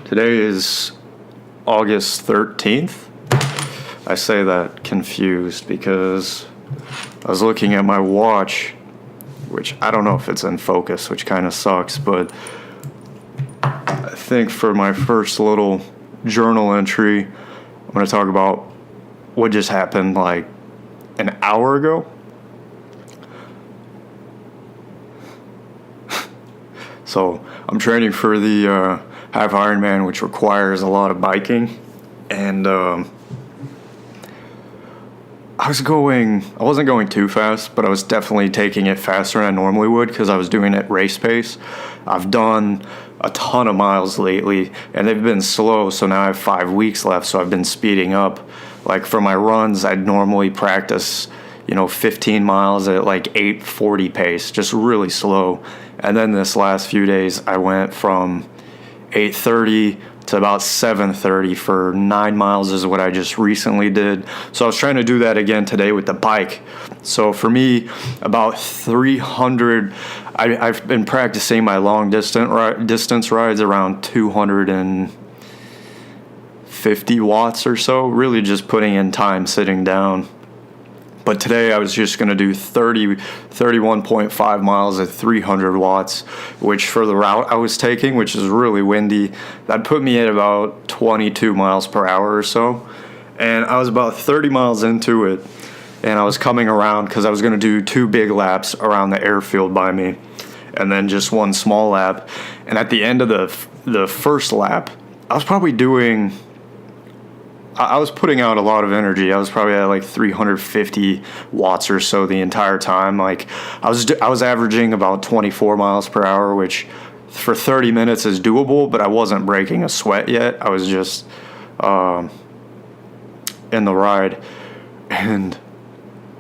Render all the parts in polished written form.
Today is August 13th. I say that confused because I was looking at my watch, which I don't know if it's in focus, which kind of sucks, but I think for my first little journal entry, I'm going to talk about what just happened like an hour ago. So I'm training for the half Ironman, which requires a lot of biking, and I wasn't going too fast, but I was definitely taking it faster than I normally would because I was doing it race pace. I've done a ton of miles lately, and they've been slow, so now I have 5 weeks left, so I've been speeding up. Like for my runs, I'd normally practice 15 miles at like 8:40 pace, just really slow. And then this last few days, I went from 8:30 to about 7:30 for 9 miles is what I just recently did. So I was trying to do that again today with the bike. So for me, about 300, I've been practicing my long distance rides around 250 watts or so, really just putting in time sitting down. But today I was just going to do 31.5 miles at 300 watts, which for the route I was taking, which is really windy, that put me at about 22 miles per hour or so. And I was about 30 miles into it, and I was coming around because I was going to do 2 big laps around the airfield by me, and then just 1 small lap. And at the end of the first lap, I was putting out a lot of energy. I was probably at like 350 watts or so the entire time. Like I was averaging about 24 miles per hour, which for 30 minutes is doable, but I wasn't breaking a sweat yet. I was just in the ride, and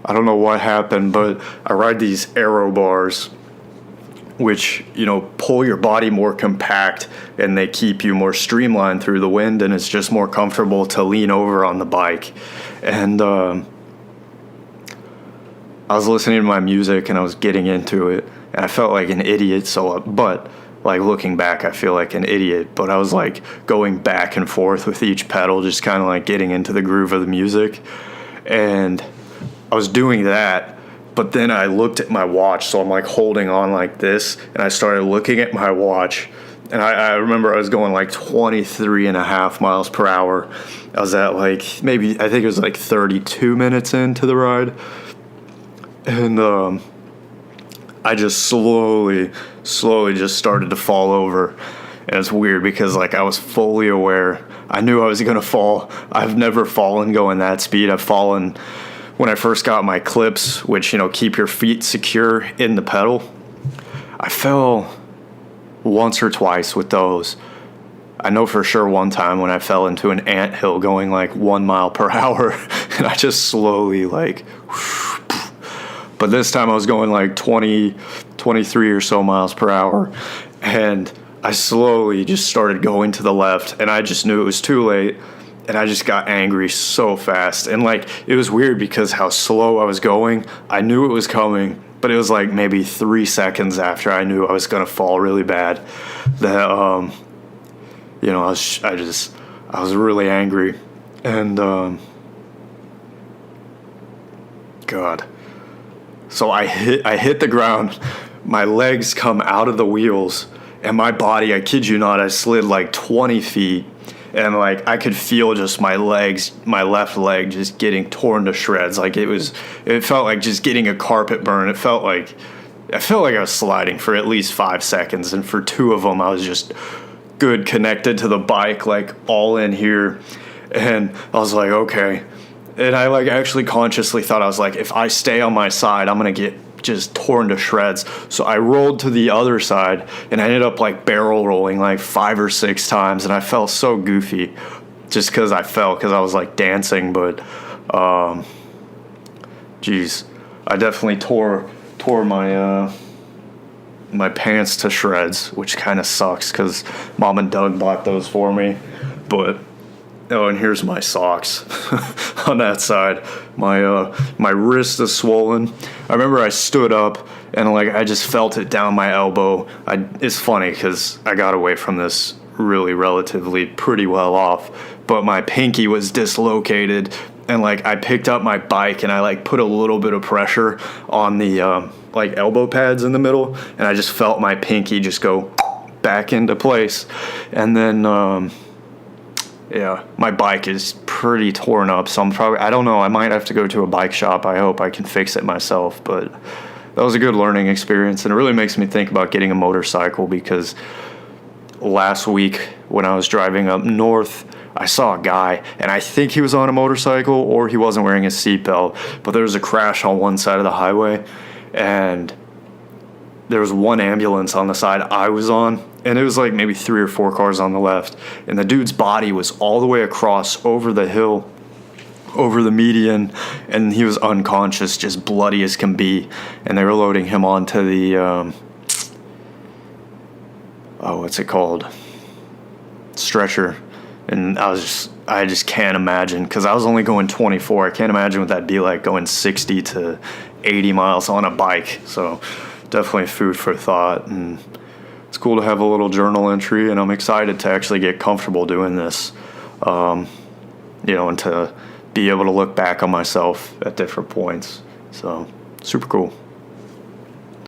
I don't know what happened, but I ride these aero bars, which pull your body more compact, and they keep you more streamlined through the wind, and it's just more comfortable to lean over on the bike. And I was listening to my music and I was getting into it, and I felt like an idiot. But like looking back, I feel like an idiot, but I was like going back and forth with each pedal, just kind of like getting into the groove of the music. And I was doing that. But then I looked at my watch, so I'm like holding on like this, and I started looking at my watch, and I remember I was going like 23 and a half miles per hour. I was at like maybe, I think it was like 32 minutes into the ride, and I just slowly just started to fall over. And it's weird because like I was fully aware. I knew I was going to fall. I've never fallen going that speed. I've fallen when I first got my clips, which, keep your feet secure in the pedal. I fell once or twice with those. I know for sure one time when I fell into an anthill going like 1 mile per hour, and I just slowly like, but this time I was going like 23 or so miles per hour, and I slowly just started going to the left, and I just knew it was too late. And I just got angry so fast. And like, it was weird because how slow I was going. I knew it was coming, but it was like maybe 3 seconds after I knew I was going to fall really bad that, I was really angry. And, God. So I hit the ground. My legs come out of the wheels, and my body, I kid you not, I slid like 20 feet. And like I could feel just my left leg just getting torn to shreds. Like it felt like just getting a carpet burn. I felt like I was sliding for at least 5 seconds, and for 2 of them I was just good connected to the bike, like all in here. And I was like, okay. And I like actually consciously thought, I was like, if I stay on my side, I'm gonna get just torn to shreds. So I rolled to the other side, and I ended up like barrel rolling like 5 or 6 times, and I felt so goofy just because I was like dancing. But I definitely tore my my pants to shreds, which kind of sucks because Mom and Doug bought those for me. But and here's my socks on that side. My wrist is swollen. I remember I stood up and like I just felt it down my elbow. It's funny because I got away from this really relatively pretty well off, but my pinky was dislocated, and like I picked up my bike and I like put a little bit of pressure on the like elbow pads in the middle, and I just felt my pinky just go back into place. And then yeah, my bike is pretty torn up, so I don't know, I might have to go to a bike shop. I hope I can fix it myself, but that was a good learning experience, and it really makes me think about getting a motorcycle, because last week when I was driving up north, I saw a guy, and I think he was on a motorcycle or he wasn't wearing a seatbelt, but there was a crash on one side of the highway, and there was one ambulance on the side I was on, and it was like maybe 3 or 4 cars on the left, and the dude's body was all the way across over the hill, over the median, and he was unconscious, just bloody as can be, and they were loading him onto the what's it called, stretcher. And I just can't imagine, because I was only going 24. I can't imagine what that'd be like going 60 to 80 miles on a bike. So definitely food for thought, and it's cool to have a little journal entry, and I'm excited to actually get comfortable doing this, and to be able to look back on myself at different points. So super cool.